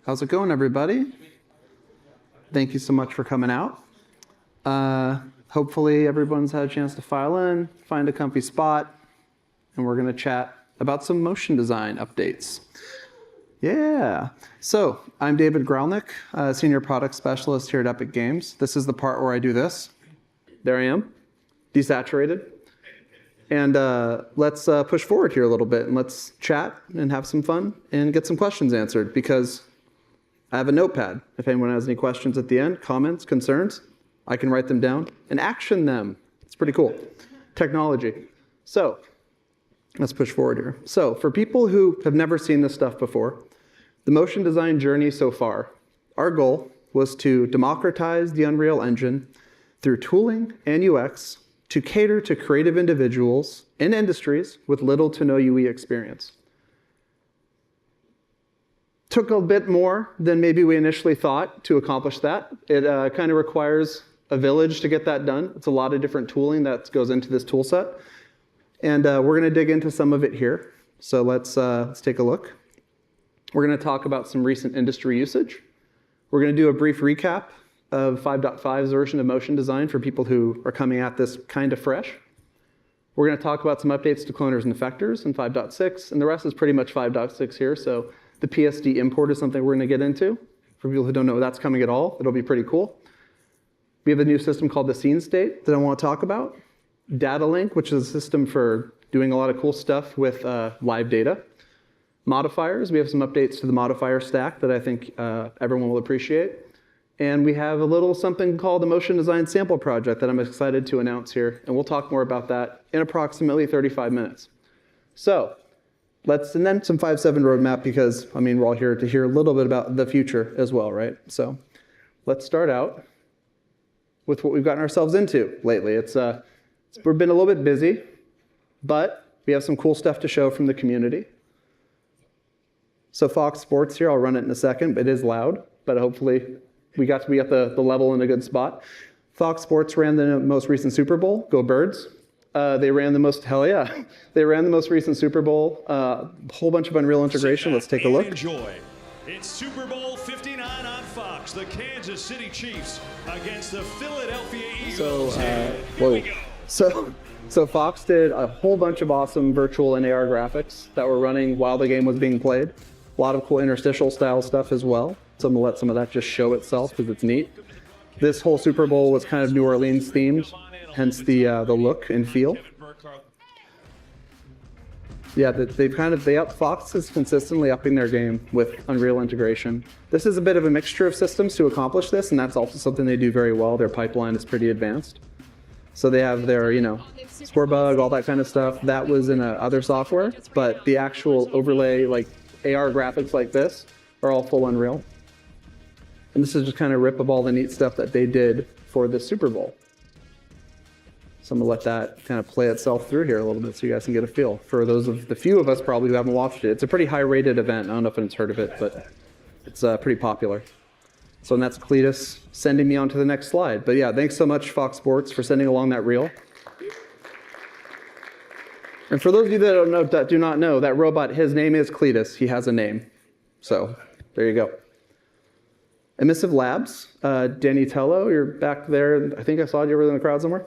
How's it going, everybody? Thank you so much for coming out. Hopefully everyone's had a chance to file in, find a comfy spot, and we're going to chat about some motion design updates. Yeah. So I'm David Gralnick, Senior Product Specialist here at Epic Games. This is the part where I do this. There I am, desaturated. And let's push forward here a little bit and let's chat and have some fun and get some questions answered, because I have a notepad. If anyone has any questions at the end, comments, concerns, I can write them down and action them. It's pretty cool. Technology. So let's push forward here. So for people who have never seen this stuff before, the motion design journey so far, our goal was to democratize the Unreal Engine through tooling and UX to cater to creative individuals in industries with little to no UE experience. Took a bit more than maybe we initially thought to accomplish that. It kind of requires a village to get that done. It's a lot of different tooling that goes into this tool set. And we're going to dig into some of it here. So let's take a look. We're going to talk about some recent industry usage. We're going to do a brief recap of 5.5's version of motion design for people who are coming at this kind of fresh. We're going to talk about some updates to cloners and effectors in 5.6, and the rest is pretty much 5.6 here. So the PSD import is something we're going to get into. For people who don't know that's coming at all, it'll be pretty cool. We have a new system called the scene state that I want to talk about. Data link, which is a system for doing a lot of cool stuff with live data. Modifiers, we have some updates to the modifier stack that I think everyone will appreciate. And we have a little something called the Motion Design Sample Project that I'm excited to announce here. And we'll talk more about that in approximately 35 minutes. So and then some 5.7 roadmap, because, I mean, we're all here to hear a little bit about the future as well, right? So let's start out with what we've gotten ourselves into lately. We've been a little bit busy, but we have some cool stuff to show from the community. So Fox Sports here, I'll run it in a second, but it is loud, but hopefully we got to be at the level in a good spot. Fox Sports ran the most recent Super Bowl, go Birds. They ran the most recent Super Bowl, a whole bunch of Unreal integration. Let's take a look. Enjoy. It's Super Bowl 59 on Fox, the Kansas City Chiefs against the Philadelphia Eagles. So Fox did a whole bunch of awesome virtual and AR graphics that were running while the game was being played. A lot of cool interstitial style stuff as well. So I'm gonna let some of that just show itself because it's neat. This whole Super Bowl was kind of New Orleans themed, hence the look and feel. Yeah, Fox is consistently upping their game with Unreal integration. This is a bit of a mixture of systems to accomplish this, and that's also something they do very well. Their pipeline is pretty advanced. So they have their, Scorebug, all that kind of stuff. That was in other software, but the actual overlay, like AR graphics like this, are all full Unreal. And this is just kind of a rip of all the neat stuff that they did for the Super Bowl. So I'm gonna let that kind of play itself through here a little bit so you guys can get a feel. For those of the few of us probably who haven't watched it, it's a pretty high-rated event. I don't know if anyone's heard of it, but it's pretty popular. So and that's Cletus sending me on to the next slide. But yeah, thanks so much, Fox Sports, for sending along that reel. And for those of you that do not know, that robot, his name is Cletus. He has a name. So there you go. Emissive Labs, Danny Tello, you're back there. I think I saw you over in the crowd somewhere.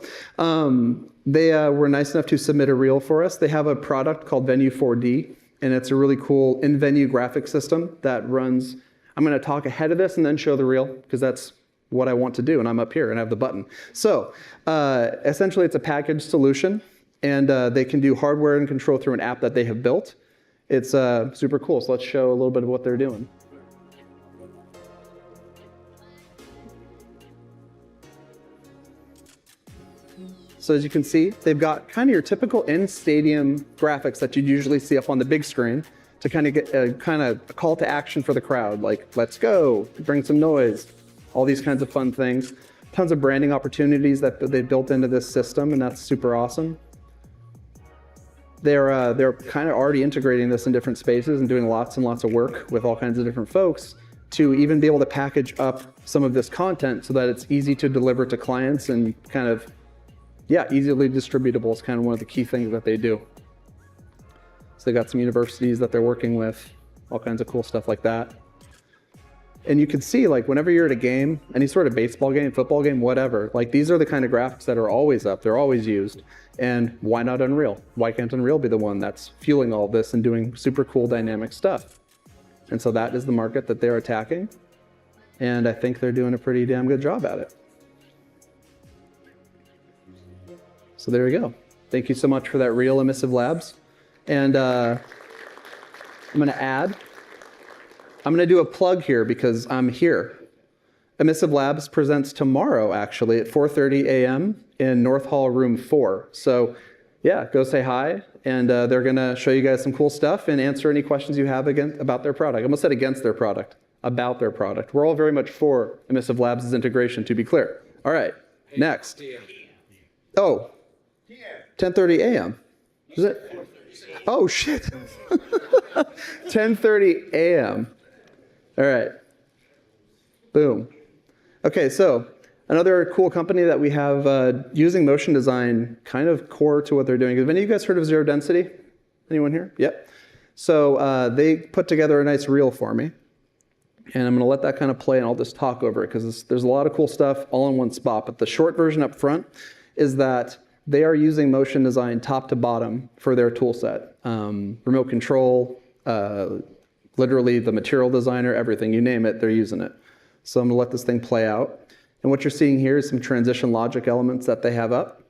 They were nice enough to submit a reel for us. They have a product called Venue 4D, and it's a really cool in-venue graphic system that runs. I'm going to talk ahead of this and then show the reel, because that's what I want to do, and I'm up here and I have the button. So essentially it's a packaged solution, and they can do hardware and control through an app that they have built. It's super cool, so let's show a little bit of what they're doing. So as you can see, they've got kind of your typical in-stadium graphics that you'd usually see up on the big screen to kind of get a call to action for the crowd, like let's go, bring some noise, all these kinds of fun things. Tons of branding opportunities that they built into this system, and that's super awesome. They're kind of already integrating this in different spaces and doing lots and lots of work with all kinds of different folks to even be able to package up some of this content so that it's easy to deliver to clients and kind of, yeah, easily distributable is kind of one of the key things that they do. So they got some universities that they're working with, all kinds of cool stuff like that. And you can see, like, whenever you're at a game, any sort of baseball game, football game, whatever, like, these are the kind of graphics that are always up. They're always used. And why not Unreal? Why can't Unreal be the one that's fueling all this and doing super cool dynamic stuff? And so that is the market that they're attacking. And I think they're doing a pretty damn good job at it. So there we go. Thank you so much for that reel, Emissive Labs. And I'm going to do a plug here because I'm here. Emissive Labs presents tomorrow, actually, at 4:30 a.m. in North Hall Room 4. So yeah, go say hi, and they're going to show you guys some cool stuff and answer any questions you have about their product. I almost said against their product, about their product. We're all very much for Emissive Labs' integration, to be clear. All right, next. Oh, 10:30 a.m. Is it? Oh, shit. 10:30 a.m. All right. Boom. Okay, so another cool company that we have using motion design kind of core to what they're doing. Have any of you guys heard of Zero Density? Anyone here? Yep. So they put together a nice reel for me. And I'm going to let that kind of play, and I'll just talk over it because there's a lot of cool stuff all in one spot. But the short version up front is that they are using motion design top to bottom for their tool set. Remote control, literally the material designer, everything, you name it, they're using it. So I'm going to let this thing play out. And what you're seeing here is some transition logic elements that they have up.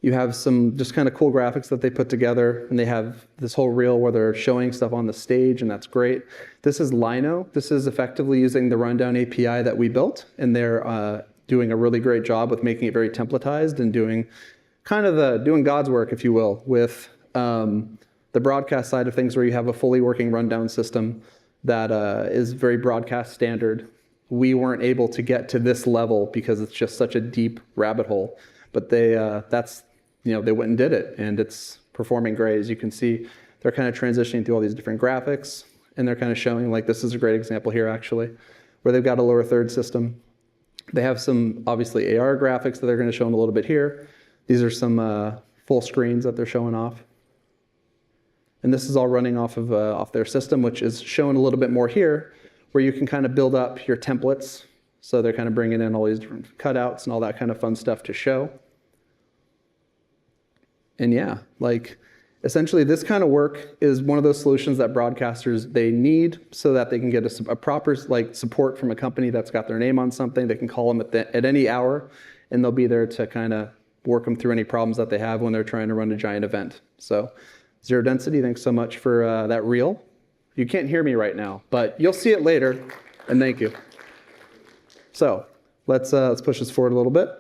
You have some just kind of cool graphics that they put together, and they have this whole reel where they're showing stuff on the stage, and that's great. This is Lino. This is effectively using the Rundown API that we built, and they're doing a really great job with making it very templatized and doing kind of doing God's work, if you will, with the broadcast side of things where you have a fully working rundown system that is very broadcast standard. We weren't able to get to this level because it's just such a deep rabbit hole. But they went and did it, and it's performing great. As you can see, they're kind of transitioning through all these different graphics, and they're kind of showing, like, this is a great example here, actually, where they've got a lower third system. They have some, obviously, AR graphics that they're going to show in a little bit here. These are some full screens that they're showing off. And this is all running off their system, which is shown a little bit more here, where you can kind of build up your templates. So they're kind of bringing in all these different cutouts and all that kind of fun stuff to show. And yeah, like, essentially this kind of work is one of those solutions that broadcasters, they need so that they can get a proper, like, support from a company that's got their name on something. They can call them at any hour, and they'll be there to kind of work them through any problems that they have when they're trying to run a giant event. So Zero Density, thanks so much for that reel. You can't hear me right now, but you'll see it later, and thank you. So let's push this forward a little bit.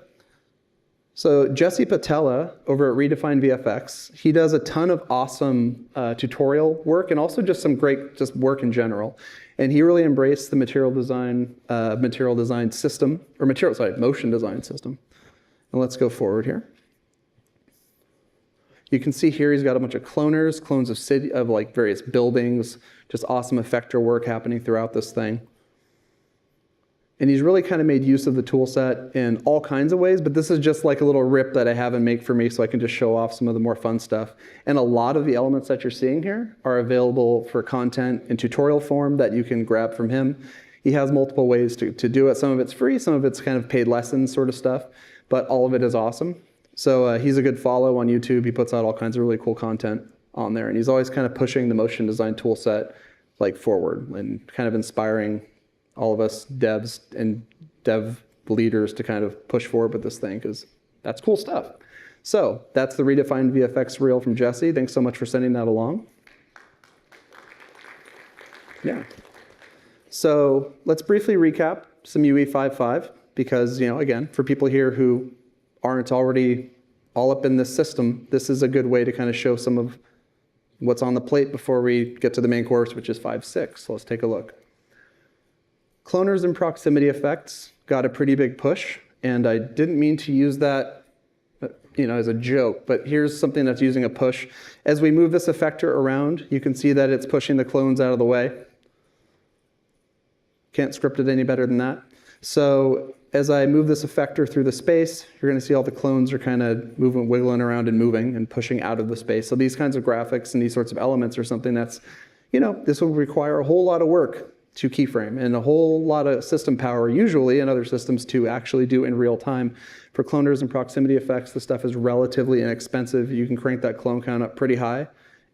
So Jesse Patella over at Redefine VFX, he does a ton of awesome tutorial work and also just some great work in general. And he really embraced the motion design system. And let's go forward here. You can see here he's got a bunch of clones of like various buildings, just awesome effector work happening throughout this thing. And he's really kind of made use of the tool set in all kinds of ways, but this is just like a little rip that I have him make for me so I can just show off some of the more fun stuff. And a lot of the elements that you're seeing here are available for content in tutorial form that you can grab from him. He has multiple ways to do it. Some of it's free, some of it's kind of paid lessons sort of stuff, but all of it is awesome. So he's a good follow on YouTube. He puts out all kinds of really cool content on there, and he's always kind of pushing the motion design tool set like forward and kind of inspiring all of us devs and dev leaders to kind of push forward with this thing because that's cool stuff. So that's the Redefined VFX reel from Jesse. Thanks so much for sending that along. Yeah. So let's briefly recap some UE 5.5 because, again, for people here who aren't already all up in this system, this is a good way to kind of show some of what's on the plate before we get to the main course, which is 5.6. So let's take a look. Cloners and proximity effects got a pretty big push, and I didn't mean to use that as a joke, but here's something that's using a push. As we move this effector around, you can see that it's pushing the clones out of the way. Can't script it any better than that. So as I move this effector through the space, you're going to see all the clones are kind of moving, wiggling around and moving and pushing out of the space. So these kinds of graphics and these sorts of elements are something that's, this will require a whole lot of work to keyframe, and a whole lot of system power usually in other systems to actually do in real time. For cloners and proximity effects, the stuff is relatively inexpensive. You can crank that clone count up pretty high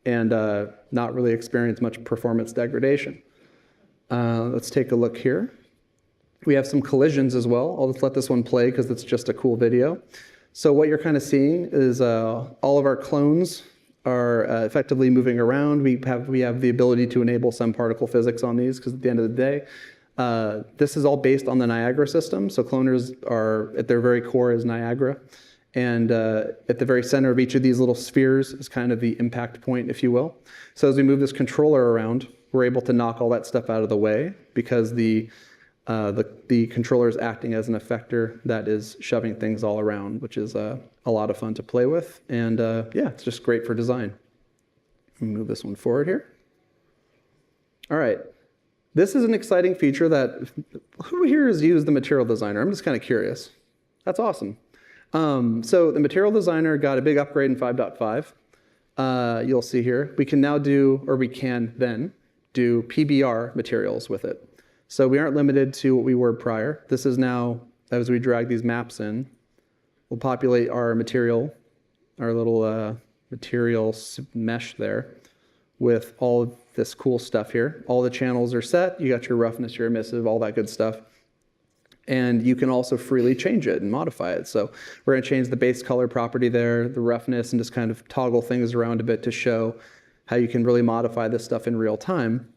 and not really experience much performance degradation. Let's take a look here. We have some collisions as well. I'll just let this one play because it's just a cool video. So what you're kind of seeing is all of our clones are effectively moving around. We have the ability to enable some particle physics on these because at the end of the day, this is all based on the Niagara system. So cloners are, at their very core is Niagara. And at the very center of each of these little spheres is kind of the impact point, if you will. So as we move this controller around, we're able to knock all that stuff out of the way because the controller is acting as an effector that is shoving things all around, which is a lot of fun to play with. And yeah, it's just great for design. Move this one forward here. All right. This is an exciting feature that, who here has used the Material Designer? I'm just kind of curious. That's awesome. So the Material Designer got a big upgrade in 5.5. You'll see here. We can now do, or we can then do PBR materials with it. So we aren't limited to what we were prior. This is now, as we drag these maps in, we'll populate our material, our little material mesh there with all of this cool stuff here. All the channels are set. You got your roughness, your emissive, all that good stuff. And you can also freely change it and modify it. So we're going to change the base color property there, the roughness, and just kind of toggle things around a bit to show how you can really modify this stuff in real time.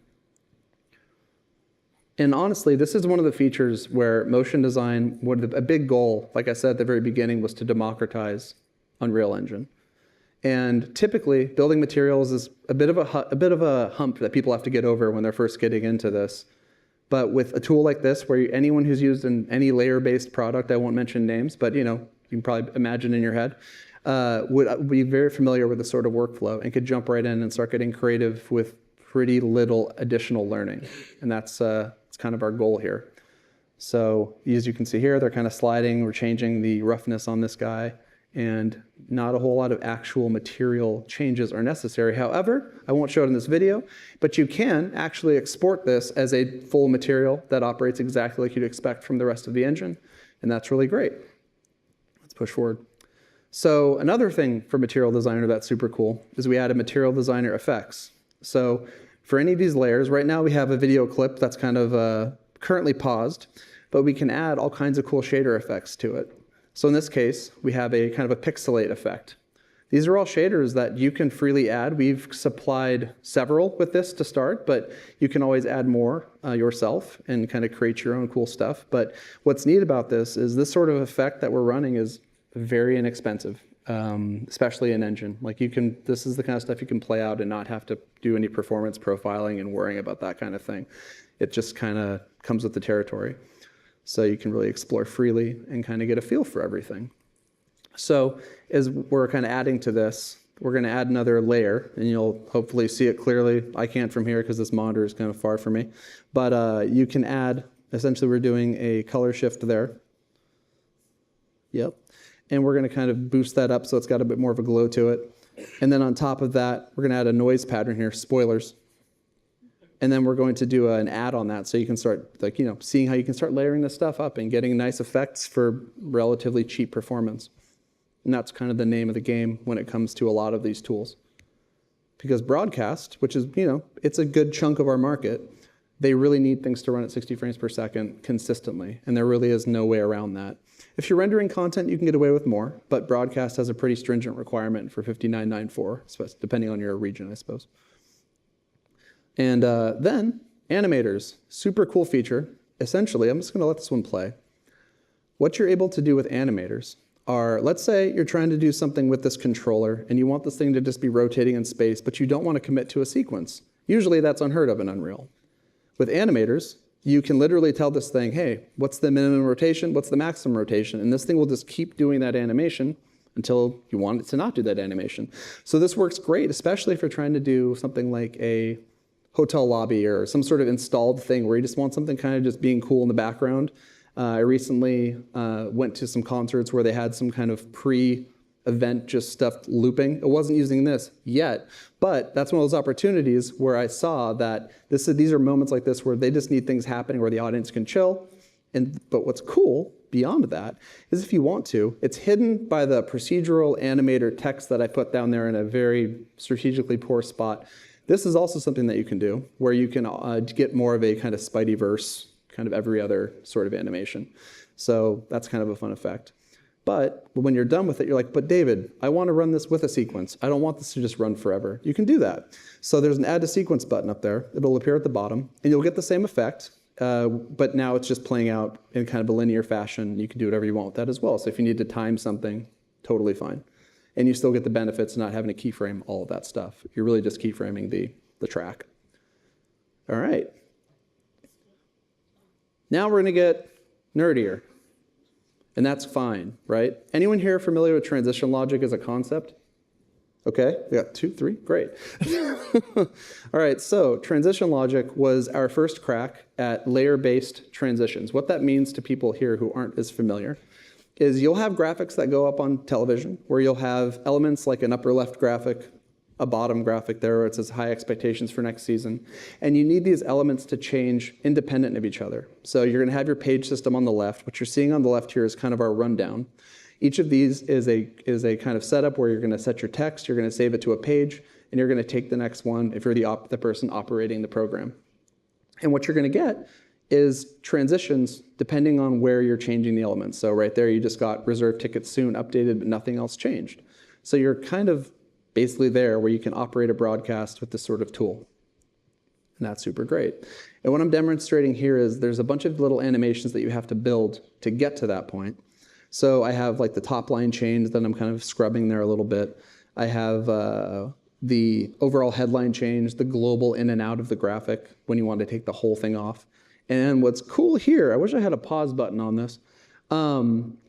And honestly, this is one of the features where motion design, a big goal, like I said at the very beginning, was to democratize Unreal Engine. And typically, building materials is a bit of a hump that people have to get over when they're first getting into this. But with a tool like this, where anyone who's used any layer-based product, I won't mention names, but you can probably imagine in your head, would be very familiar with this sort of workflow and could jump right in and start getting creative with pretty little additional learning. And that's kind of our goal here. So as you can see here, they're kind of sliding. We're changing the roughness on this guy, and not a whole lot of actual material changes are necessary. However, I won't show it in this video, but you can actually export this as a full material that operates exactly like you'd expect from the rest of the engine, and that's really great. Let's push forward. So another thing for Material Designer that's super cool is we added Material Designer effects. So for any of these layers, right now we have a video clip that's kind of currently paused, but we can add all kinds of cool shader effects to it. So in this case, we have a kind of a pixelate effect. These are all shaders that you can freely add. We've supplied several with this to start, but you can always add more yourself and kind of create your own cool stuff. But what's neat about this is this sort of effect that we're running is very inexpensive. Especially in engine. This is the kind of stuff you can play out and not have to do any performance profiling and worrying about that kind of thing. It just kind of comes with the territory. So you can really explore freely and kind of get a feel for everything. So as we're kind of adding to this, we're going to add another layer, and you'll hopefully see it clearly. I can't from here because this monitor is kind of far from me. But you can add, essentially we're doing a color shift there. Yep. And we're going to kind of boost that up so it's got a bit more of a glow to it. And then on top of that, we're going to add a noise pattern here, spoilers. And then we're going to do an add on that so you can start seeing how you can start layering this stuff up and getting nice effects for relatively cheap performance. And that's kind of the name of the game when it comes to a lot of these tools. Because broadcast, which is, it's a good chunk of our market, they really need things to run at 60 frames per second consistently. And there really is no way around that. If you're rendering content, you can get away with more, but broadcast has a pretty stringent requirement for 59.94, depending on your region, I suppose. And then animators, super cool feature. Essentially, I'm just going to let this one play. What you're able to do with animators are, let's say you're trying to do something with this controller and you want this thing to just be rotating in space, but you don't want to commit to a sequence. Usually that's unheard of in Unreal. With animators, you can literally tell this thing, hey, what's the minimum rotation? What's the maximum rotation? And this thing will just keep doing that animation until you want it to not do that animation. So this works great, especially if you're trying to do something like a hotel lobby or some sort of installed thing where you just want something kind of just being cool in the background. I recently went to some concerts where they had some kind of event just stuff looping. It wasn't using this yet, but that's one of those opportunities where I saw that these are moments like this where they just need things happening where the audience can chill. But what's cool beyond that is if you want to, it's hidden by the procedural animator text that I put down there in a very strategically poor spot. This is also something that you can do where you can get more of a kind of Spideyverse, kind of every other sort of animation. So that's kind of a fun effect. But when you're done with it, you're like, but David, I want to run this with a sequence. I don't want this to just run forever. You can do that. So there's an add to sequence button up there. It'll appear at the bottom, and you'll get the same effect, but now it's just playing out in kind of a linear fashion. You can do whatever you want with that as well. So if you need to time something, totally fine. And you still get the benefits of not having to keyframe all of that stuff. You're really just keyframing the track. All right. Now we're going to get nerdier. And that's fine, right? Anyone here familiar with transition logic as a concept? Okay, we got 2, 3, great. All right, so transition logic was our first crack at layer-based transitions. What that means to people here who aren't as familiar is you'll have graphics that go up on television where you'll have elements like an upper left graphic, a bottom graphic there where it says high expectations for next season. And you need these elements to change independent of each other. So you're going to have your page system on the left. What you're seeing on the left here is kind of our rundown. Each of these is a kind of setup where you're going to set your text, you're going to save it to a page, and you're going to take the next one if you're the person operating the program. And what you're going to get is transitions depending on where you're changing the elements. So right there you just got reserved tickets soon updated, but nothing else changed. So you're kind of basically there where you can operate a broadcast with this sort of tool. And that's super great. And what I'm demonstrating here is there's a bunch of little animations that you have to build to get to that point. So I have like the top line change that I'm kind of scrubbing there a little bit. I have the overall headline change, the global in and out of the graphic when you want to take the whole thing off. And what's cool here, I wish I had a pause button on this,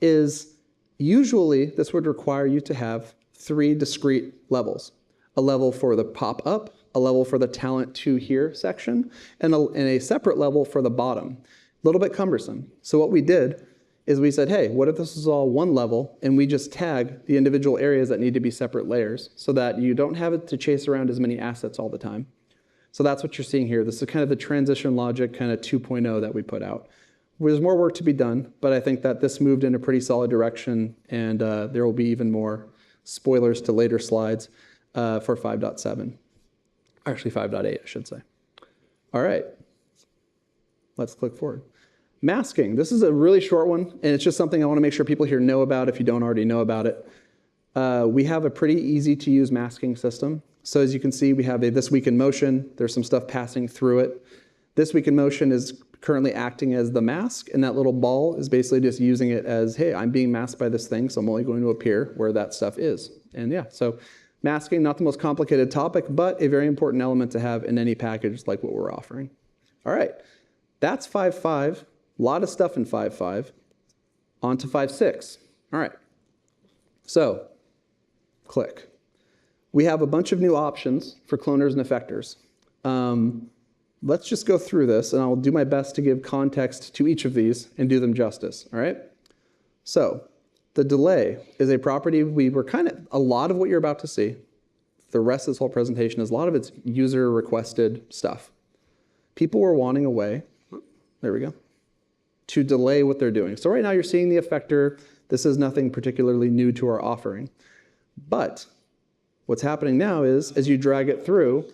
is usually this would require you to have 3 discrete levels. A level for the pop-up, a level for the talent to here section, and a separate level for the bottom. A little bit cumbersome. So what we did is we said, hey, what if this is all one level and we just tag the individual areas that need to be separate layers so that you don't have it to chase around as many assets all the time. So that's what you're seeing here. This is kind of the transition logic kind of 2.0 that we put out. There's more work to be done, but I think that this moved in a pretty solid direction, and there will be even more spoilers to later slides for 5.7. Actually 5.8, I should say. All right, let's click forward. Masking. This is a really short one, and it's just something I want to make sure people here know about if you don't already know about it. We have a pretty easy to use masking system. So as you can see, we have a This Week in Motion. There's some stuff passing through it. This Week in Motion is currently acting as the mask, and that little ball is basically just using it as, hey, I'm being masked by this thing, so I'm only going to appear where that stuff is. And yeah, so masking, not the most complicated topic, but a very important element to have in any package like what we're offering. All right, that's 5.5. A lot of stuff in 5.5. On to 5.6. All right, so click. We have a bunch of new options for cloners and effectors. Let's just go through this, and I'll do my best to give context to each of these and do them justice, all right? So the delay is a property a lot of what you're about to see, the rest of this whole presentation is a lot of it's user-requested stuff. People were wanting a way, there we go, to delay what they're doing. So right now you're seeing the effector. This is nothing particularly new to our offering. But what's happening now is, as you drag it through,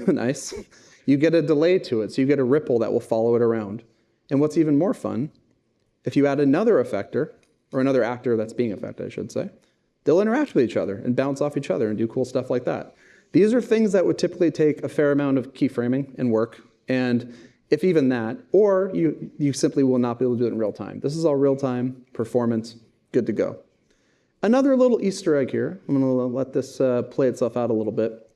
nice, you get a delay to it, so you get a ripple that will follow it around. And what's even more fun, if you add another effector, or another actor that's being affected, I should say, they'll interact with each other and bounce off each other and do cool stuff like that. These are things that would typically take a fair amount of keyframing and work, and if even that, or you simply will not be able to do it in real time. This is all real time, performance, good to go. Another little Easter egg here, I'm gonna let this play itself out a little bit,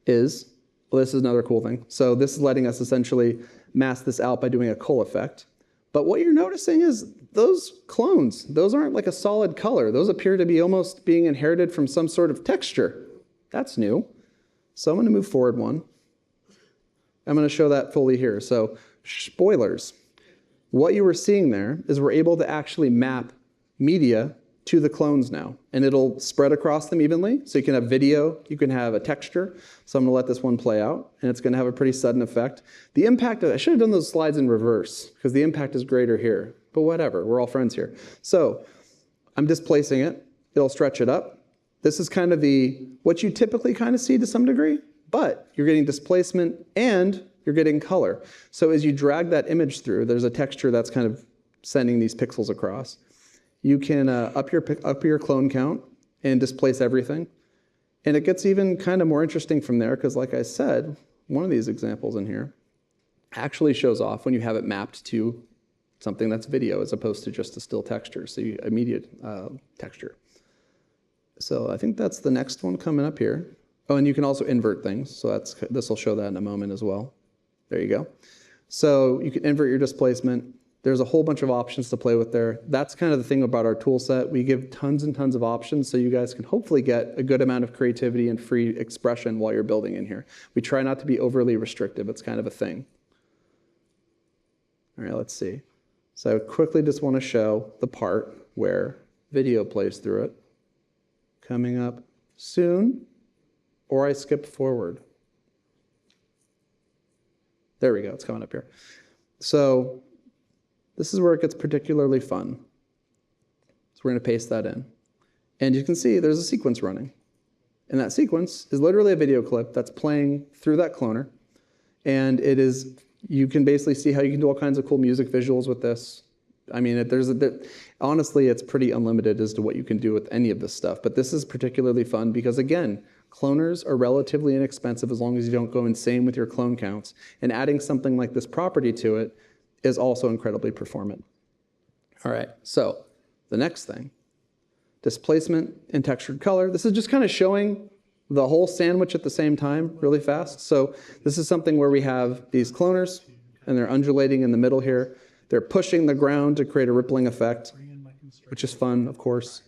is, well, this is another cool thing. So this is letting us essentially mask this out by doing a cull effect. But what you're noticing is those clones, those aren't like a solid color. Those appear to be almost being inherited from some sort of texture. That's new. So I'm gonna move forward one. I'm gonna show that fully here. So spoilers. What you were seeing there is we're able to actually map media to the clones now, and it'll spread across them evenly. So you can have video, you can have a texture. So I'm gonna let this one play out, and it's gonna have a pretty sudden effect. The impact, I should have done those slides in reverse, because the impact is greater here, but whatever, we're all friends here. So I'm displacing it, it'll stretch it up. This is kind of what you typically kind of see to some degree, but you're getting displacement and you're getting color. So as you drag that image through, there's a texture that's kind of sending these pixels across. You can up your clone count and displace everything. And it gets even kind of more interesting from there because, like I said, one of these examples in here actually shows off when you have it mapped to something that's video as opposed to just a still texture, so immediate texture. So I think that's the next one coming up here. Oh, and you can also invert things, so this will show that in a moment as well. There you go. So you can invert your displacement. There's a whole bunch of options to play with there. That's kind of the thing about our tool set. We give tons and tons of options so you guys can hopefully get a good amount of creativity and free expression while you're building in here. We try not to be overly restrictive. It's kind of a thing. All right, let's see. So I quickly just want to show the part where video plays through it. Coming up soon, or I skipped forward. There we go, it's coming up here. So this is where it gets particularly fun. So we're going to paste that in. And you can see there's a sequence running. And that sequence is literally a video clip that's playing through that cloner. And you can basically see how you can do all kinds of cool music visuals with this. I mean, honestly, it's pretty unlimited as to what you can do with any of this stuff. But this is particularly fun because, again, cloners are relatively inexpensive as long as you don't go insane with your clone counts. And adding something like this property to it is also incredibly performant. All right, so the next thing, displacement and textured color. This is just kind of showing the whole sandwich at the same time really fast. So this is something where we have these cloners, and they're undulating in the middle here. They're pushing the ground to create a rippling effect, which is fun, of course.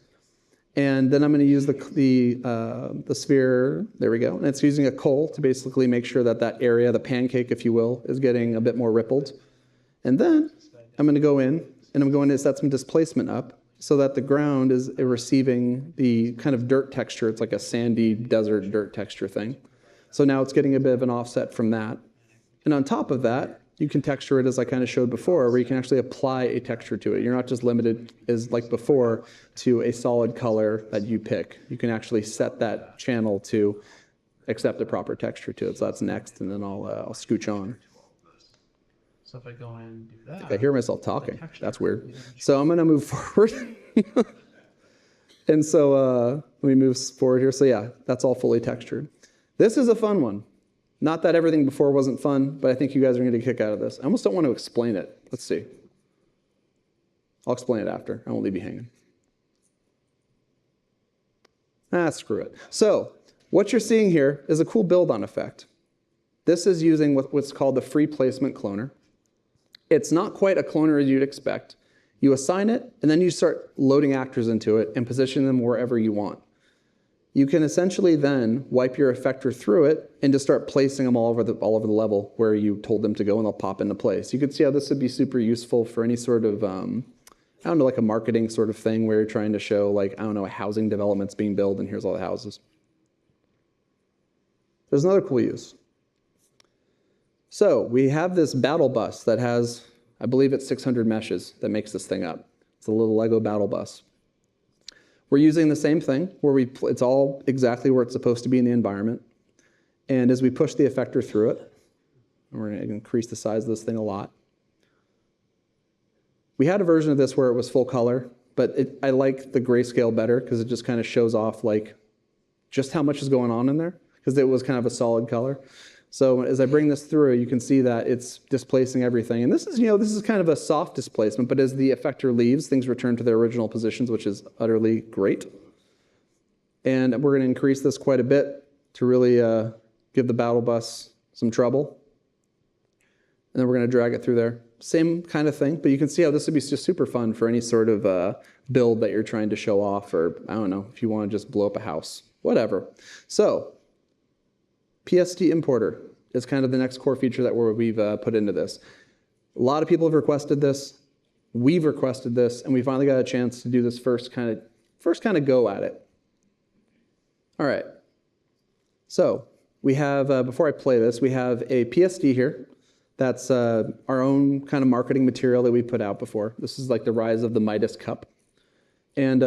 And then I'm going to use the sphere, there we go. And it's using a coal to basically make sure that that area, the pancake, if you will, is getting a bit more rippled. And then I'm going to go in, and I'm going to set some displacement up so that the ground is receiving the kind of dirt texture. It's like a sandy desert dirt texture thing. So now it's getting a bit of an offset from that. And on top of that, you can texture it as I kind of showed before, where you can actually apply a texture to it. You're not just limited, as like before, to a solid color that you pick. You can actually set that channel to accept a proper texture to it. So that's next, and then I'll scooch on. So if I go in and do that, I think I hear myself talking. That's weird. So I'm going to move forward. And so let me move forward here. So yeah, that's all fully textured. This is a fun one. Not that everything before wasn't fun, but I think you guys are going to get a kick out of this. I almost don't want to explain it. Let's see. I'll explain it after. I won't leave you hanging. Screw it. So what you're seeing here is a cool build-on effect. This is using what's called the free placement cloner. It's not quite a cloner as you'd expect. You assign it, and then you start loading actors into it and position them wherever you want. You can essentially then wipe your effector through it and just start placing them all over the level where you told them to go, and they'll pop into place. You could see how this would be super useful for any sort of, I don't know, like a marketing sort of thing where you're trying to show, like, I don't know, a housing development's being built, and here's all the houses. There's another cool use. So we have this battle bus that has, I believe it's 600 meshes that makes this thing up. It's a little Lego battle bus. We're using the same thing where it's all exactly where it's supposed to be in the environment. And as we push the effector through it, and we're going to increase the size of this thing a lot. We had a version of this where it was full color, but I like the grayscale better because it just kind of shows off like just how much is going on in there because it was kind of a solid color. So as I bring this through, you can see that it's displacing everything. And this is kind of a soft displacement, but as the effector leaves, things return to their original positions, which is utterly great. And we're going to increase this quite a bit to really give the battle bus some trouble. And then we're going to drag it through there. Same kind of thing, but you can see how this would be just super fun for any sort of build that you're trying to show off, or I don't know, if you want to just blow up a house, whatever. So PST importer is kind of the next core feature that we've put into this. A lot of people have requested this. We've requested this, and we finally got a chance to do this first kind of first kind of go at it. All right. So we have, before I play this, we have a PSD here. That's our own kind of marketing material that we put out before. This is like the rise of the Midas cup. And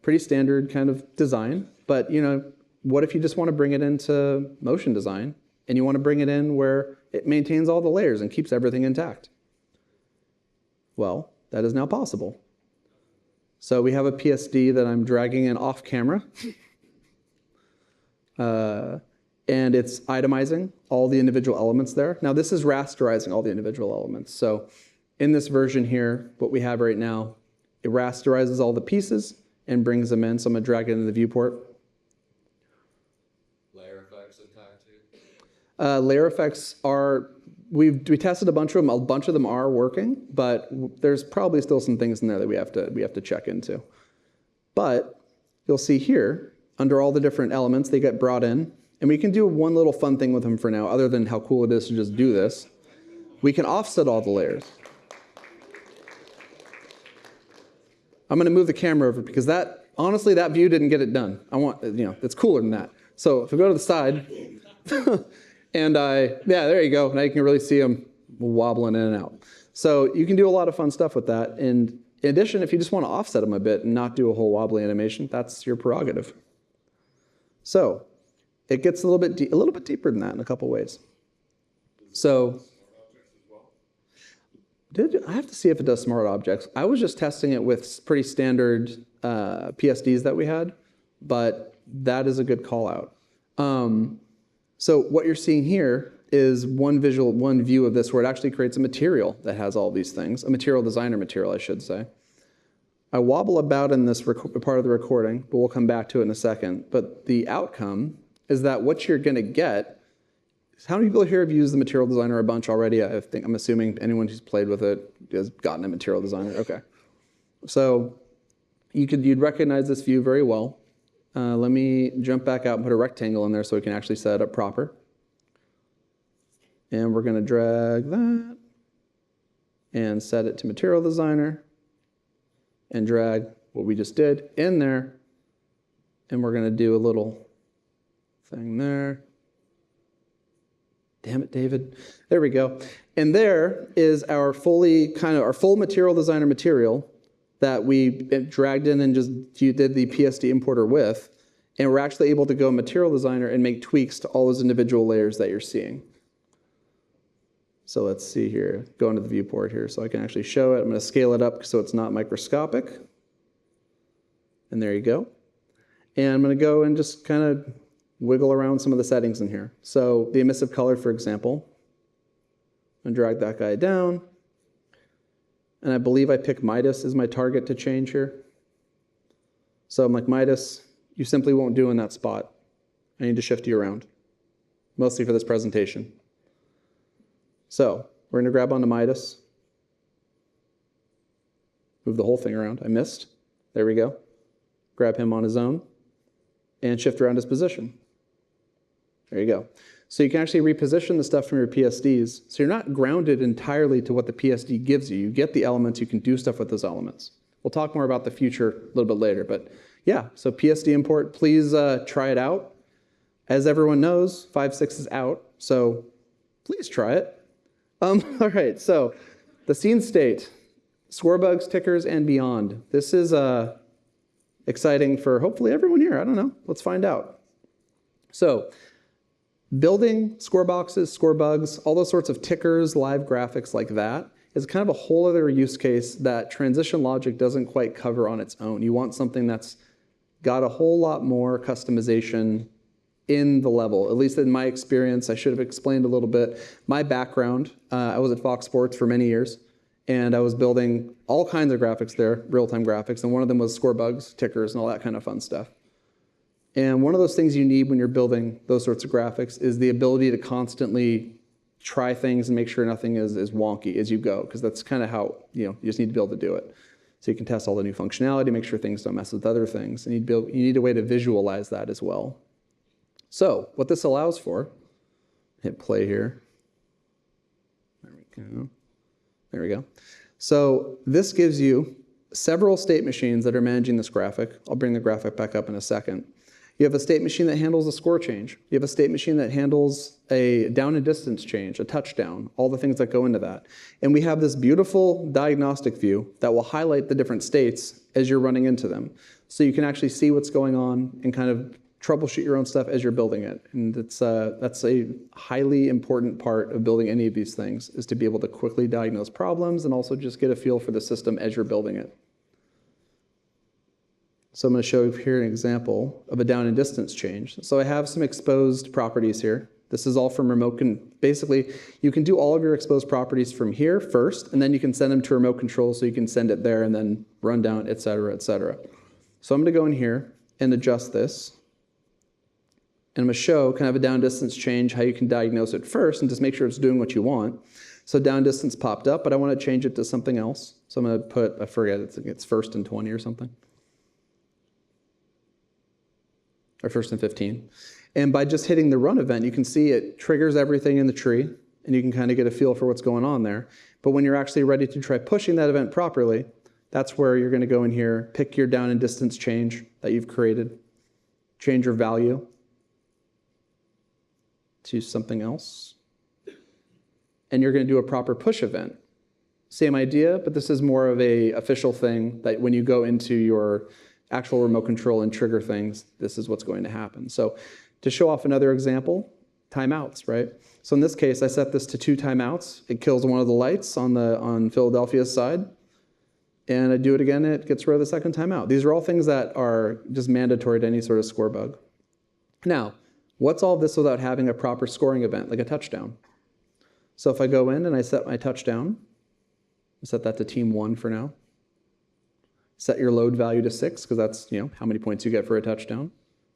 pretty standard kind of design. But, you know, what if you just want to bring it into motion design and you want to bring it in where it maintains all the layers and keeps everything intact? Well, that is now possible. So we have a PSD that I'm dragging in off camera. And it's itemizing all the individual elements there. Now this is rasterizing all the individual elements. So in this version here, what we have right now, it rasterizes all the pieces and brings them in. So I'm gonna drag it into the viewport. Layer effects intact too? Layer effects are, we tested a bunch of them. A bunch of them are working, but there's probably still some things in there that we have to check into. But you'll see here, under all the different elements, they get brought in. And we can do one little fun thing with them for now, other than how cool it is to just do this. We can offset all the layers. I'm going to move the camera over because that, honestly, that view didn't get it done. I want, you know, it's cooler than that. So if I go to the side, and yeah, there you go. Now you can really see them wobbling in and out. So you can do a lot of fun stuff with that. And in addition, if you just want to offset them a bit and not do a whole wobbly animation, that's your prerogative. So it gets a little bit deeper than that in a couple ways. So I have to see if it does smart objects. I was just testing it with pretty standard PSDs that we had, but that is a good call out. So what you're seeing here is one view of this where it actually creates a material that has all these things, a material designer material, I should say. I wobble about in this part of the recording, but we'll come back to it in a second. But the outcome is that what you're going to get is, how many people here have used the material designer a bunch already? I'm assuming anyone who's played with it has gotten a material designer. Okay. So you'd recognize this view very well. Let me jump back out and put a rectangle in there so we can actually set it up proper. And we're going to drag that and set it to material designer and drag what we just did in there. And we're going to do a little thing there. Damn it, David. There we go. And there is our full material designer material that we dragged in and just did the PSD importer with. And we're actually able to go material designer and make tweaks to all those individual layers that you're seeing. So let's see here, go into the viewport here so I can actually show it. I'm going to scale it up so it's not microscopic. And there you go. And I'm going to go and just kind of wiggle around some of the settings in here. So the emissive color, for example, I'm going to drag that guy down. And I believe I pick Midas as my target to change here. So I'm like, Midas, you simply won't do in that spot. I need to shift you around, mostly for this presentation. So we're going to grab onto Midas, move the whole thing around. I missed. There we go. Grab him on his own and shift around his position. There you go. So you can actually reposition the stuff from your PSDs. So you're not grounded entirely to what the PSD gives you. You get the elements. You can do stuff with those elements. We'll talk more about the future a little bit later. But yeah, so PSD import, please try it out. As everyone knows, 5.6 is out. So please try it. All right, so the scene state, score bugs, tickers, and beyond. This is exciting for hopefully everyone here. I don't know. Let's find out. So building score boxes, score bugs, all those sorts of tickers, live graphics like that is kind of a whole other use case that transition logic doesn't quite cover on its own. You want something that's got a whole lot more customization in the level, at least in my experience. I should have explained a little bit. My background, I was at Fox Sports for many years, and I was building all kinds of graphics there, real-time graphics, and one of them was score bugs, tickers, and all that kind of fun stuff. And one of those things you need when you're building those sorts of graphics is the ability to constantly try things and make sure nothing is wonky as you go, because that's kind of how, you just need to be able to do it. So you can test all the new functionality, make sure things don't mess with other things, and you need a way to visualize that as well. So what this allows for, hit play here. There we go. There we go. So this gives you several state machines that are managing this graphic. I'll bring the graphic back up in a second. You have a state machine that handles a score change. You have a state machine that handles a down and distance change, a touchdown, all the things that go into that. And we have this beautiful diagnostic view that will highlight the different states as you're running into them. So you can actually see what's going on and kind of troubleshoot your own stuff as you're building it. And that's a highly important part of building any of these things, is to be able to quickly diagnose problems and also just get a feel for the system as you're building it. So I'm going to show you here an example of a down and distance change. So I have some exposed properties here. This is all from remote. Basically, you can do all of your exposed properties from here first, and then you can send them to remote control, so you can send it there and then run down, et cetera, et cetera. So I'm going to go in here and adjust this. And I'm going to show kind of a down distance change, how you can diagnose it first and just make sure it's doing what you want. So down distance popped up, but I want to change it to something else. So I'm going to put, I forget, it's first and 20 or something. Or first and 15. And by just hitting the run event, you can see it triggers everything in the tree, and you can kind of get a feel for what's going on there. But when you're actually ready to try pushing that event properly, that's where you're going to go in here, pick your down and distance change that you've created, change your value to something else, and you're going to do a proper push event. Same idea, but this is more of a official thing that when you go into your actual remote control and trigger things, this is what's going to happen. So to show off another example, timeouts, right? So in this case, I set this to 2 timeouts. It kills one of the lights on Philadelphia's side. And I do it again, and it gets rid of the second timeout. These are all things that are just mandatory to any sort of score bug. Now, what's all this without having a proper scoring event, like a touchdown? So if I go in and I set my touchdown, I set that to team 1 for now. Set your load value to 6, because that's how many points you get for a touchdown,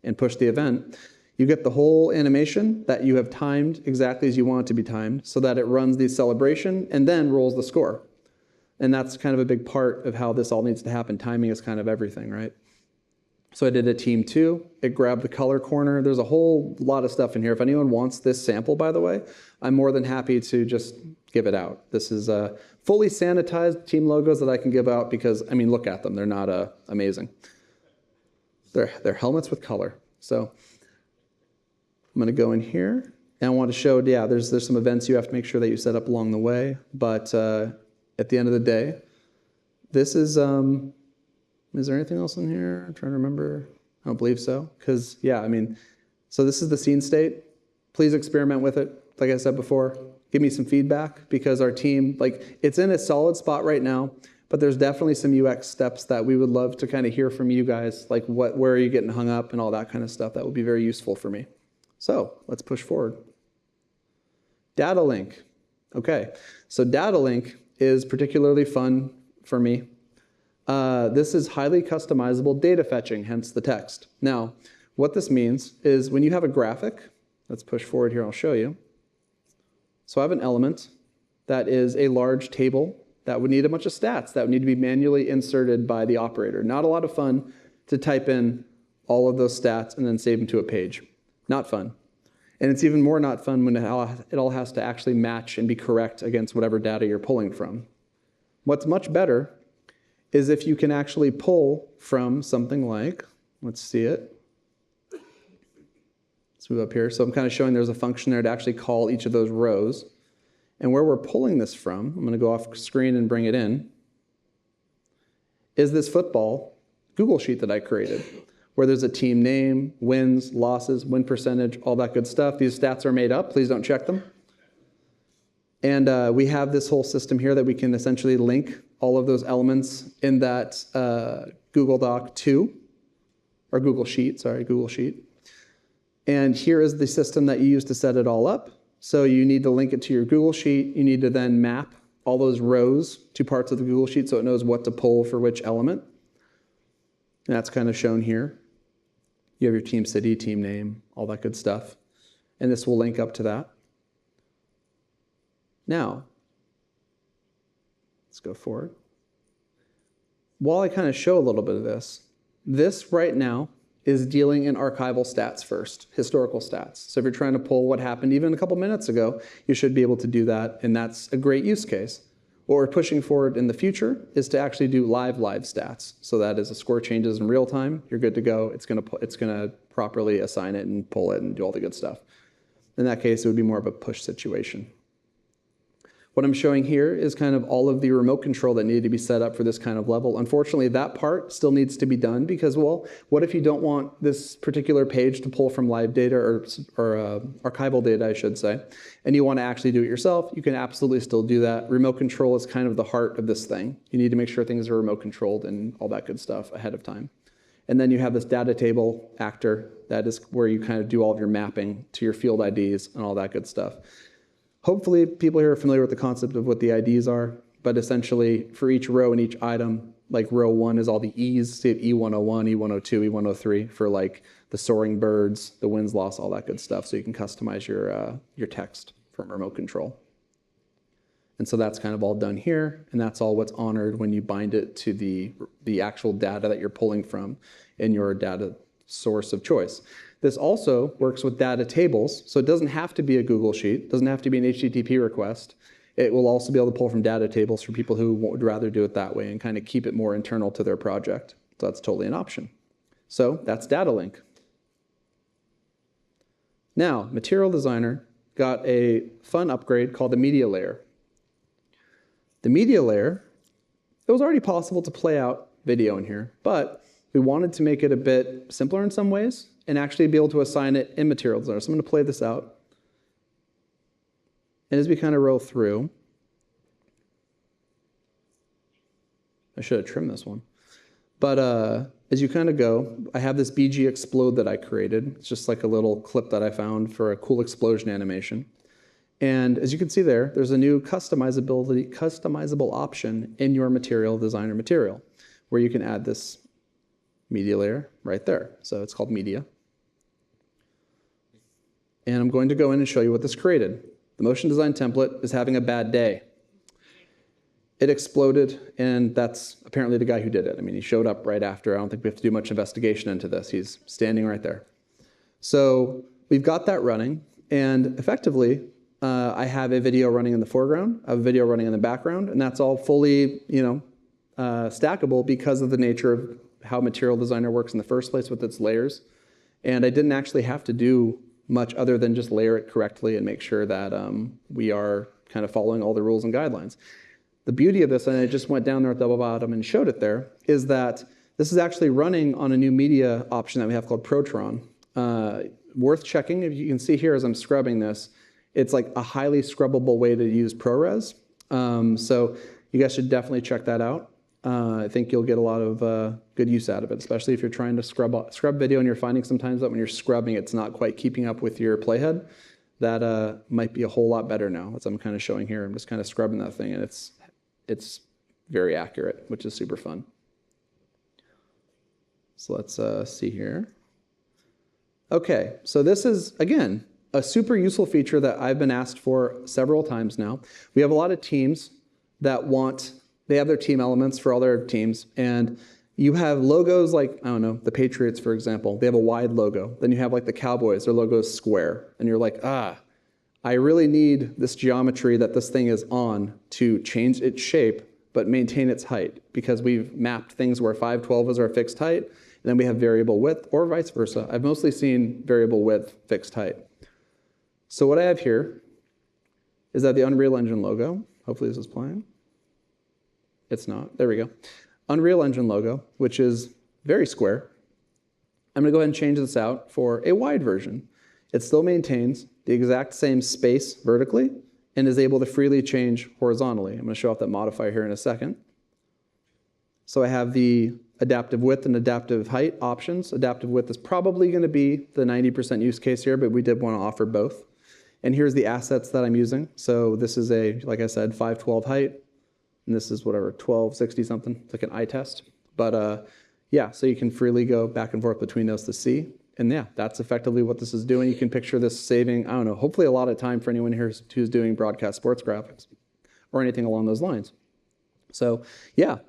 and push the event. You get the whole animation that you have timed exactly as you want it to be timed, so that it runs the celebration and then rolls the score. And that's kind of a big part of how this all needs to happen. Timing is kind of everything, right? So I did a team 2. It grabbed the color corner. There's a whole lot of stuff in here. If anyone wants this sample, by the way, I'm more than happy to just give it out. This is fully sanitized team logos that I can give out because, I mean, look at them. They're not amazing. They're helmets with color. So I'm going to go in here, and I want to show, there's some events you have to make sure that you set up along the way. But at the end of the day, this is there anything else in here? I'm trying to remember. I don't believe so. Because, so this is the scene state. Please experiment with it. Like I said before, give me some feedback, because our team, it's in a solid spot right now, but there's definitely some UX steps that we would love to kind of hear from you guys, like where are you getting hung up and all that kind of stuff. That would be very useful for me. So let's push forward. Data link. Okay, so data link is particularly fun for me. This is highly customizable data fetching, hence the text. Now, what this means is when you have a graphic, let's push forward here, I'll show you. So I have an element that is a large table that would need a bunch of stats that would need to be manually inserted by the operator. Not a lot of fun to type in all of those stats and then save them to a page. Not fun. And it's even more not fun when it all has to actually match and be correct against whatever data you're pulling from. What's much better is if you can actually pull from something like, let's see it. Let's move up here. So I'm kind of showing there's a function there to actually call each of those rows. And where we're pulling this from, I'm going to go off screen and bring it in, is this football Google Sheet that I created, where there's a team name, wins, losses, win percentage, all that good stuff. These stats are made up. Please don't check them. And we have this whole system here that we can essentially link all of those elements in that Google Doc to, or Google Sheet, Google Sheet. And here is the system that you use to set it all up. So you need to link it to your Google Sheet. You need to then map all those rows to parts of the Google Sheet so it knows what to pull for which element. And that's kind of shown here. You have your team city, team name, all that good stuff. And this will link up to that. Now, let's go forward. While I kind of show a little bit of this right now is dealing in archival stats first, historical stats. So if you're trying to pull what happened even a couple minutes ago, you should be able to do that, and that's a great use case. What we're pushing forward in the future is to actually do live stats. So that is, a score changes in real time, you're good to go. It's gonna properly assign it and pull it and do all the good stuff. In that case, it would be more of a push situation. What I'm showing here is kind of all of the remote control that needed to be set up for this kind of level. Unfortunately, that part still needs to be done because, well, what if you don't want this particular page to pull from live data or archival data, I should say, and you want to actually do it yourself? You can absolutely still do that. Remote control is kind of the heart of this thing. You need to make sure things are remote controlled and all that good stuff ahead of time. And then you have this data table actor. That is where you kind of do all of your mapping to your field IDs and all that good stuff. Hopefully, people here are familiar with the concept of what the IDs are, but essentially, for each row and each item, like row 1 is all the E's, say E101, E102, E103 for like the soaring birds, the winds lost, all that good stuff, so you can customize your text from remote control. And so that's kind of all done here, and that's all what's honored when you bind it to the actual data that you're pulling from in your data source of choice. This also works with data tables, so it doesn't have to be a Google Sheet, it doesn't have to be an HTTP request. It will also be able to pull from data tables for people who would rather do it that way and kind of keep it more internal to their project. So that's totally an option. So that's Data Link. Now, Material Designer got a fun upgrade called the Media Layer. The Media Layer, it was already possible to play out video in here, but we wanted to make it a bit simpler in some ways and actually be able to assign it in Material Designer. So I'm going to play this out. And as we kind of roll through, I should have trimmed this one. But as you kind of go, I have this BG explode that I created. It's just like a little clip that I found for a cool explosion animation. And as you can see there, there's a new customizable option in your Material Designer material where you can add this media layer right there. So it's called Media. And I'm going to go in and show you what this created. The motion design template is having a bad day. It exploded, and that's apparently the guy who did it. I mean, he showed up right after. I don't think we have to do much investigation into this. He's standing right there. So we've got that running, and effectively, I have a video running in the foreground, I have a video running in the background, and that's all fully, stackable because of the nature of how Material Designer works in the first place with its layers. And I didn't actually have to do much other than just layer it correctly and make sure that we are kind of following all the rules and guidelines. The beauty of this, and I just went down there at the bottom and showed it there, is that this is actually running on a new media option that we have called Protron. Worth checking, if you can see here as I'm scrubbing this, it's like a highly scrubbable way to use ProRes. So you guys should definitely check that out. I think you'll get a lot of good use out of it, especially if you're trying to scrub video and you're finding sometimes that when you're scrubbing, it's not quite keeping up with your playhead. That might be a whole lot better now, as I'm kind of showing here. I'm just kind of scrubbing that thing, and it's very accurate, which is super fun. So let's see here. Okay, so this is, again, a super useful feature that I've been asked for several times now. We have a lot of teams that they have their team elements for all their teams, and you have logos like, I don't know, the Patriots, for example. They have a wide logo. Then you have like the Cowboys, their logo is square. And you're like, I really need this geometry that this thing is on to change its shape, but maintain its height, because we've mapped things where 512 is our fixed height, and then we have variable width, or vice versa. I've mostly seen variable width, fixed height. So what I have here is that the Unreal Engine logo, hopefully this is playing. It's not, there we go. Unreal Engine logo, which is very square. I'm gonna go ahead and change this out for a wide version. It still maintains the exact same space vertically and is able to freely change horizontally. I'm gonna show off that modifier here in a second. So I have the adaptive width and adaptive height options. Adaptive width is probably gonna be the 90% use case here, but we did wanna offer both. And here's the assets that I'm using. So this is like I said, 512 height, and this is whatever, 1260 something. It's like an eye test. But yeah, so you can freely go back and forth between those to see. And yeah, that's effectively what this is doing. You can picture this saving, I don't know, hopefully a lot of time for anyone here who's doing broadcast sports graphics or anything along those lines. So yeah,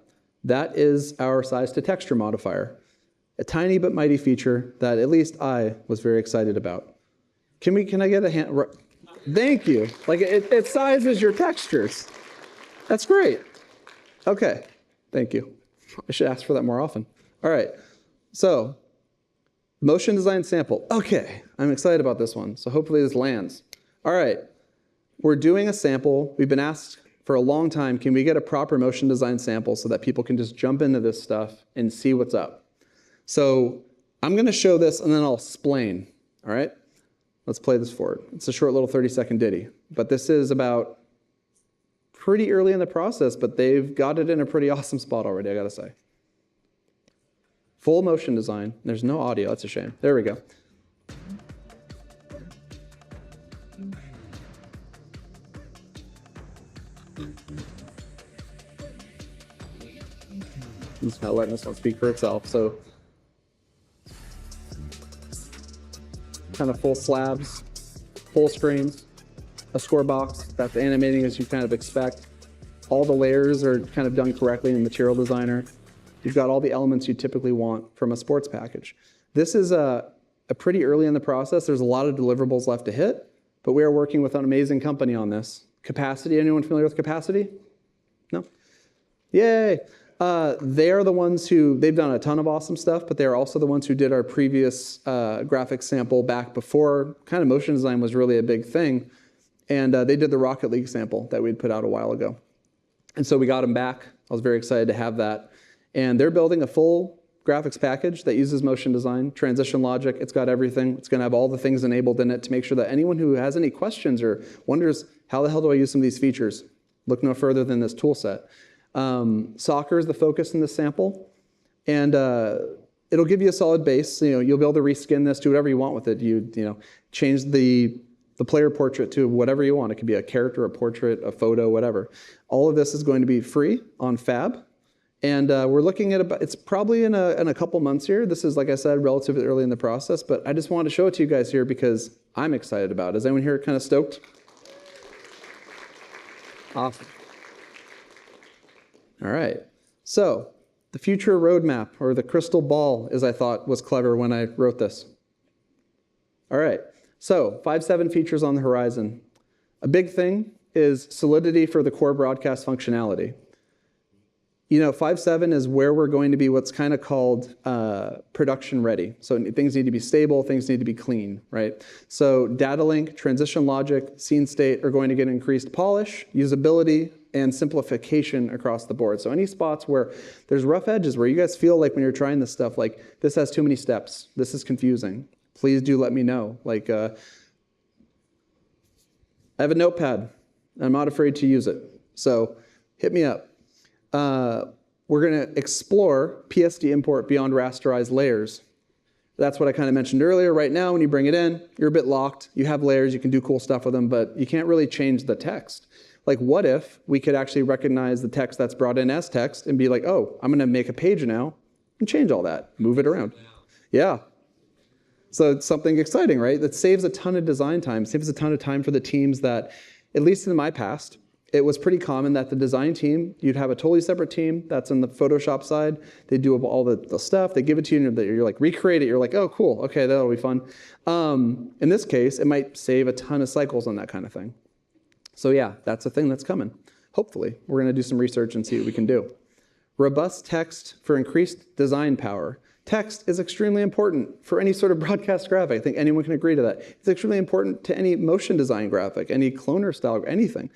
that is our size to texture modifier. A tiny but mighty feature that at least I was very excited about. Can I get a hand? Thank you. Like it sizes your textures. That's great. Okay, thank you. I should ask for that more often. All right, so motion design sample. Okay, I'm excited about this one, so hopefully this lands. All right, we're doing a sample. We've been asked for a long time, can we get a proper motion design sample so that people can just jump into this stuff and see what's up? So I'm going to show this, and then I'll explain, all right? Let's play this forward. It's a short little 30-second ditty, but this is about pretty early in the process, but they've got it in a pretty awesome spot already, I got to say. Full motion design. There's no audio. That's a shame. There we go. I'm just not letting this one speak for itself. So kind of full slabs, full screens, a score box that's animating as you kind of expect. All the layers are kind of done correctly in Material Designer. You've got all the elements you typically want from a sports package. This is a pretty early in the process. There's a lot of deliverables left to hit, but we are working with an amazing company on this. Capacity, anyone familiar with Capacity? No? Yay! They are the ones who, they've done a ton of awesome stuff, but they're also the ones who did our previous graphics sample back before kind of motion design was really a big thing. And they did the Rocket League sample that we'd put out a while ago. And so we got them back. I was very excited to have that. And they're building a full graphics package that uses motion design, transition logic. It's got everything. It's going to have all the things enabled in it to make sure that anyone who has any questions or wonders, how the hell do I use some of these features? Look no further than this tool set. Soccer is the focus in this sample. And it'll give you a solid base. You'll be able to reskin this, do whatever you want with it. You change the player portrait to whatever you want. It could be a character, a portrait, a photo, whatever. All of this is going to be free on Fab. And we're looking at it's probably in a couple months here. This is, like I said, relatively early in the process, but I just wanted to show it to you guys here because I'm excited about it. Is anyone here kind of stoked? Awesome. All right. So the future roadmap, or the crystal ball, as I thought was clever when I wrote this. All right. So 5.7 features on the horizon. A big thing is solidity for the core broadcast functionality. 5.7 is where we're going to be what's kind of called production ready. So things need to be stable, things need to be clean, right? So data link, transition logic, scene state are going to get increased polish, usability, and simplification across the board. So any spots where there's rough edges, where you guys feel like when you're trying this stuff, like this has too many steps, this is confusing, please do let me know. Like, I have a notepad. I'm not afraid to use it. So hit me up. We're going to explore PSD import beyond rasterized layers. That's what I kind of mentioned earlier. Right now, when you bring it in, you're a bit locked. You have layers, you can do cool stuff with them, but you can't really change the text. Like, what if we could actually recognize the text that's brought in as text and be like, oh, I'm going to make a page now and change all that, move it around. Yeah. So it's something exciting, right? That saves a ton of design time, saves a ton of time for the teams that, at least in my past, it was pretty common that the design team, you'd have a totally separate team that's in the Photoshop side. They do all the stuff. They give it to you, and you're like, recreate it. You're like, oh, cool. Okay, that'll be fun. In this case, it might save a ton of cycles on that kind of thing. So yeah, that's a thing that's coming. Hopefully, we're going to do some research and see what we can do. Robust text for increased design power. Text is extremely important for any sort of broadcast graphic. I think anyone can agree to that. It's extremely important to any motion design graphic, any cloner style, anything.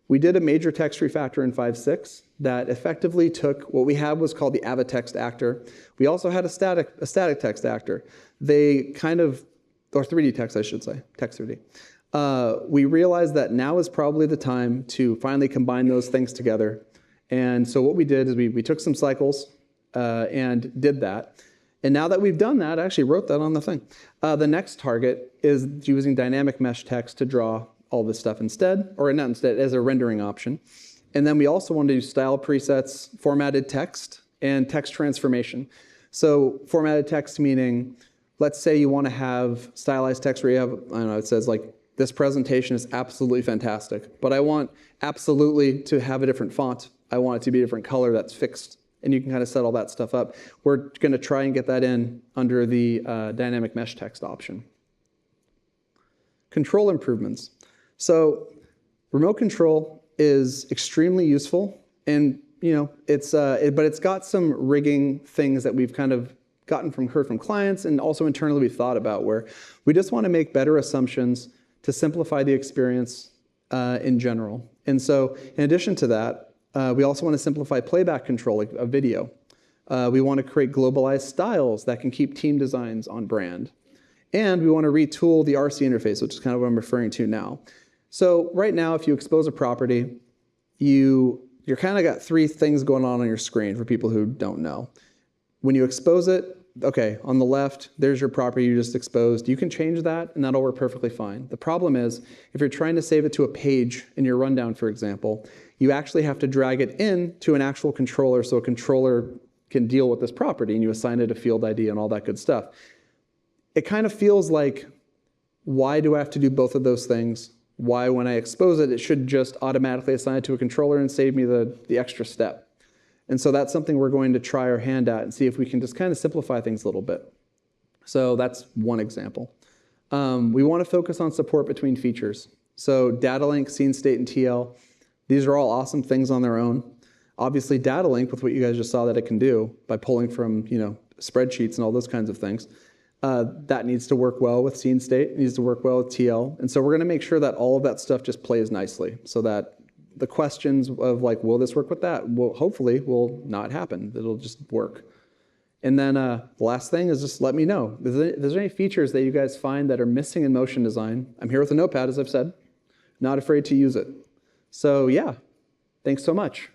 We did a major text refactor in 5.6 that effectively took what we had was called the Ava text actor. We also had a static text actor. They kind of, or 3D text, I should say, text 3D. We realized that now is probably the time to finally combine those things together. And so what we did is we took some cycles and did that. And now that we've done that, I actually wrote that on the thing. The next target is using dynamic mesh text to draw all this stuff instead, or not instead, as a rendering option. And then we also want to do style presets, formatted text, and text transformation. So formatted text meaning, let's say you want to have stylized text where you have, I don't know, it says like, this presentation is absolutely fantastic, but I want absolutely to have a different font. I want it to be a different color that's fixed, and you can kind of set all that stuff up. We're going to try and get that in under the dynamic mesh text option. Control improvements. So remote control is extremely useful, and but it's got some rigging things that we've kind of heard from clients, and also internally we've thought about, where we just want to make better assumptions to simplify the experience in general. And so in addition to that, we also want to simplify playback control of video. We want to create globalized styles that can keep team designs on brand. And we want to retool the RC interface, which is kind of what I'm referring to now. So right now, if you expose a property, you're kind of got three things going on your screen for people who don't know. When you expose it, okay, on the left, there's your property you just exposed. You can change that, and that'll work perfectly fine. The problem is, if you're trying to save it to a page in your rundown, for example, you actually have to drag it in to an actual controller so a controller can deal with this property, and you assign it a field ID and all that good stuff. It kind of feels like, why do I have to do both of those things? Why, when I expose it, it should just automatically assign it to a controller and save me the extra step. And so that's something we're going to try our hand at and see if we can just kind of simplify things a little bit. So that's one example. We want to focus on support between features. So data link, scene state, and TL, these are all awesome things on their own. Obviously, data link, with what you guys just saw that it can do by pulling from spreadsheets and all those kinds of things, that needs to work well with scene state. It needs to work well with TL. And so we're going to make sure that all of that stuff just plays nicely, so that the questions of like, will this work with that? Well, hopefully will not happen. It'll just work. And then the last thing is, just let me know. If there's any features that you guys find that are missing in motion design, I'm here with a notepad, as I've said. Not afraid to use it. So yeah, thanks so much.